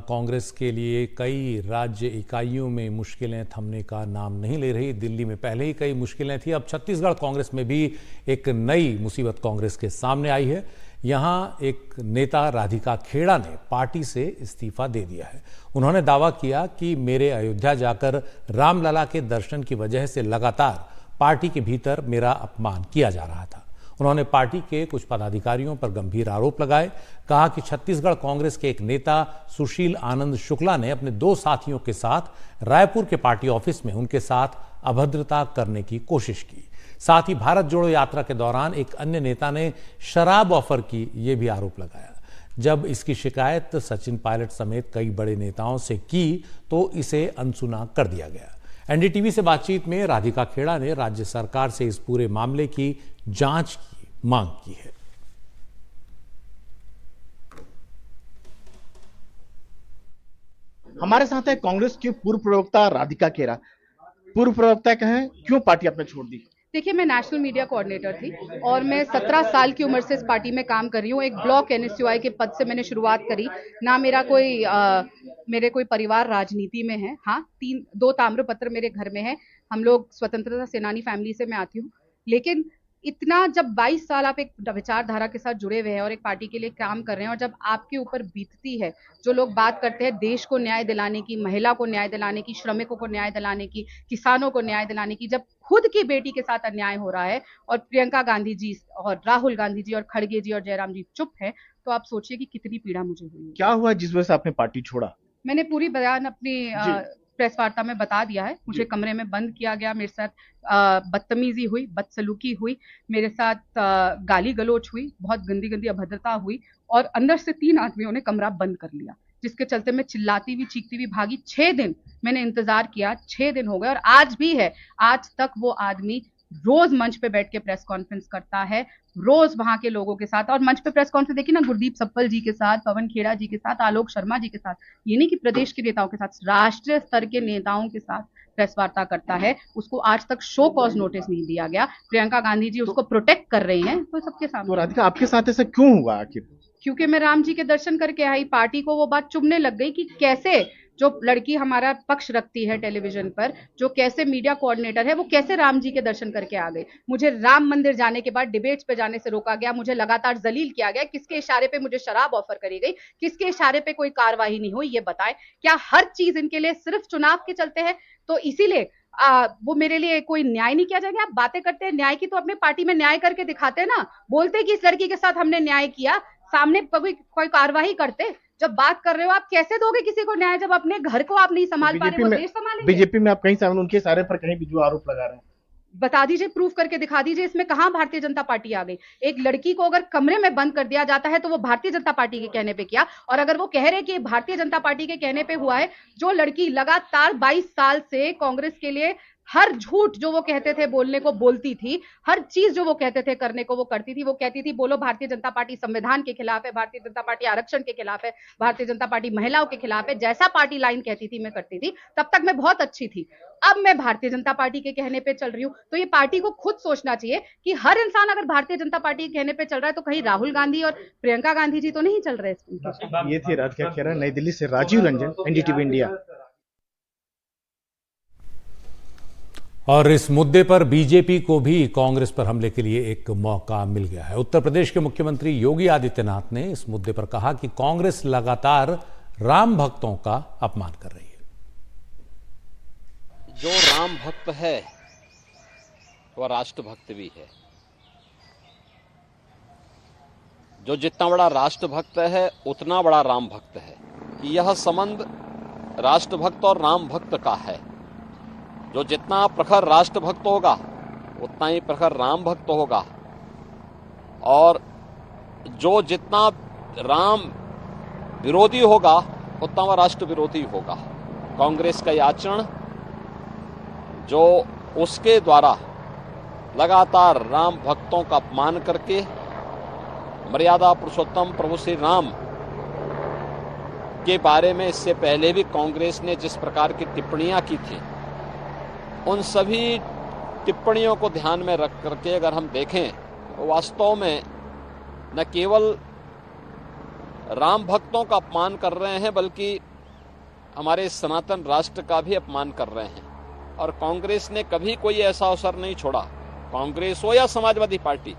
कांग्रेस के लिए कई राज्य इकाइयों में मुश्किलें थमने का नाम नहीं ले रही। दिल्ली में पहले ही कई मुश्किलें थी, अब छत्तीसगढ़ कांग्रेस में भी एक नई मुसीबत कांग्रेस के सामने आई है। यहां एक नेता राधिका खेड़ा ने पार्टी से इस्तीफा दे दिया है। उन्होंने दावा किया कि मेरे अयोध्या जाकर रामलला के दर्शन की वजह से लगातार पार्टी के भीतर मेरा अपमान किया जा रहा था। उन्होंने पार्टी के कुछ पदाधिकारियों पर गंभीर आरोप लगाए। कहा कि छत्तीसगढ़ कांग्रेस के एक नेता सुशील आनंद शुक्ला ने अपने 2 साथियों के साथ रायपुर के पार्टी ऑफिस में उनके साथ अभद्रता करने की कोशिश की। साथ ही भारत जोड़ो यात्रा के दौरान एक अन्य नेता ने शराब ऑफर की, ये भी आरोप लगाया। जब इसकी शिकायत सचिन पायलट समेत कई बड़े नेताओं से की तो इसे अनसुना कर दिया गया। एनडीटीवी से बातचीत में राधिका खेड़ा ने राज्य सरकार से इस पूरे मामले की जांच की मांग की है। हमारे साथ है कांग्रेस की पूर्व प्रवक्ता राधिका खेड़ा। पूर्व प्रवक्ता कहें, क्यों पार्टी आपने छोड़ दी? देखिए, मैं नेशनल मीडिया कोऑर्डिनेटर थी और मैं 17 साल की उम्र से इस पार्टी में काम कर रही हूँ। एक ब्लॉक एनएसयूआई के पद से मैंने शुरुआत करी। ना मेरा मेरे कोई परिवार राजनीति में है। हाँ, 2 ताम्रपत्र मेरे घर में है। हम लोग स्वतंत्रता सेनानी फैमिली से मैं आती हूँ। लेकिन इतना जब 22 साल आप एक विचारधारा के साथ जुड़े हुए हैं और एक पार्टी के लिए काम कर रहे हैं और जब आपके ऊपर बीतती है, जो लोग बात करते हैं देश को न्याय दिलाने की, महिला को न्याय दिलाने की, श्रमिकों को न्याय दिलाने की, किसानों को न्याय दिलाने की, जब खुद की बेटी के साथ अन्याय हो रहा है और प्रियंका गांधी जी और राहुल गांधी जी और खड़गे जी और जयराम जी चुप हैं, तो आप सोचिए कि कितनी पीड़ा मुझे हुई है। क्या हुआ जिस वजह से आपने पार्टी छोड़ा? मैंने पूरी बयान अपनी प्रेस वार्ता में बता दिया है। मुझे कमरे में बंद किया गया, मेरे साथ बदतमीजी हुई, बदसलूकी हुई, मेरे साथ गाली गलोच हुई, बहुत गंदी गंदी अभद्रता हुई और अंदर से 3 आदमियों ने कमरा बंद कर लिया, जिसके चलते मैं चिल्लाती हुई चीखती हुई भागी। 6 दिन मैंने इंतजार किया, 6 दिन हो गए और आज भी है। आज तक वो आदमी रोज मंच पे बैठ के प्रेस कॉन्फ्रेंस करता है, रोज वहां के लोगों के साथ। और मंच पे प्रेस कॉन्फ्रेंस देखिए ना, गुरदीप सप्पल जी के साथ, पवन खेड़ा जी के साथ, आलोक शर्मा जी के साथ, ये नहीं कि प्रदेश के नेताओं के साथ, राष्ट्रीय स्तर के नेताओं के साथ प्रेस वार्ता करता है। उसको आज तक शो कॉज नोटिस नहीं दिया गया। प्रियंका गांधी जी उसको प्रोटेक्ट कर रही हैं, तो सबके सामने। तो राधिका, आपके साथ ऐसा क्यों हुआ आखिर? क्योंकि मैं राम जी के दर्शन करके आई। पार्टी को वो बात चुभने लग गई कि कैसे जो लड़की हमारा पक्ष रखती है टेलीविजन पर, जो कैसे मीडिया कोऑर्डिनेटर है, वो कैसे राम जी के दर्शन करके आ गई। मुझे राम मंदिर जाने के बाद डिबेट्स पे जाने से रोका गया, मुझे लगातार जलील किया गया। किसके इशारे पे मुझे शराब ऑफर करी गई, किसके इशारे पे कोई कार्रवाई नहीं हुई, ये बताएं। क्या हर चीज इनके लिए सिर्फ चुनाव के चलते हैं? तो इसीलिए वो मेरे लिए कोई न्याय नहीं किया जाएगा। आप बातें करते हैं न्याय की, तो अपने पार्टी में न्याय करके दिखाते हैं ना। बोलते कि इस लड़की के साथ हमने न्याय किया, सामने कोई कार्रवाई करते। जब बात कर रहे हो, आप कैसे दोगे किसी को न्याय जब अपने घर को आप नहीं संभाल पा रहे हो, देश संभालेंगे? बीजेपी में आप कहीं से उनके इशारे पर कहीं भी जो आरोप लगा रहे हैं, बता दीजिए, प्रूफ करके दिखा दीजिए। इसमें कहां भारतीय जनता पार्टी आ गई? एक लड़की को अगर कमरे में बंद कर दिया जाता है तो वो भारतीय जनता पार्टी के कहने पे किया, और अगर वो कह रहे कि भारतीय जनता पार्टी के कहने पे हुआ है, जो लड़की लगातार 22 साल से कांग्रेस के लिए हर झूठ जो वो कहते थे बोलने को बोलती थी, हर चीज जो वो कहते थे करने को वो करती थी। वो कहती थी बोलो भारतीय जनता पार्टी संविधान के खिलाफ है, भारतीय जनता पार्टी आरक्षण के खिलाफ है, भारतीय जनता पार्टी महिलाओं के खिलाफ है। जैसा पार्टी लाइन कहती थी मैं करती थी। तब तक मैं बहुत अच्छी थी। अब मैं भारतीय जनता पार्टी के कहने पे चल रही हूँ। तो ये पार्टी को खुद सोचना चाहिए कि हर इंसान अगर भारतीय जनता पार्टी के कहने पे चल रहा है तो कहीं राहुल गांधी और प्रियंका गांधी जी तो नहीं चल रहे हैं। ये थी राधिका खेड़ा। नई दिल्ली से राजीव रंजन, एनडीटीवी इंडिया। और इस मुद्दे पर बीजेपी को भी कांग्रेस पर हमले के लिए एक मौका मिल गया है। उत्तर प्रदेश के मुख्यमंत्री योगी आदित्यनाथ ने इस मुद्दे पर कहा कि कांग्रेस लगातार राम भक्तों का अपमान कर रही है। जो राम भक्त है वह राष्ट्रभक्त भी है। जो जितना बड़ा राष्ट्रभक्त है उतना बड़ा राम भक्त है। यह संबंध राष्ट्रभक्त और राम भक्त का है। जो जितना प्रखर राष्ट्रभक्त होगा उतना ही प्रखर राम भक्त होगा, और जो जितना राम विरोधी होगा उतना वह राष्ट्र विरोधी होगा। कांग्रेस का यह आचरण जो उसके द्वारा लगातार राम भक्तों का अपमान करके मर्यादा पुरुषोत्तम प्रभु श्री राम के बारे में इससे पहले भी कांग्रेस ने जिस प्रकार की टिप्पणियां की थी, उन सभी टिप्पणियों को ध्यान में रख करके अगर हम देखें तो वास्तव में न केवल राम भक्तों का अपमान कर रहे हैं बल्कि हमारे सनातन राष्ट्र का भी अपमान कर रहे हैं। और कांग्रेस ने कभी कोई ऐसा अवसर नहीं छोड़ा, कांग्रेस हो या समाजवादी पार्टी,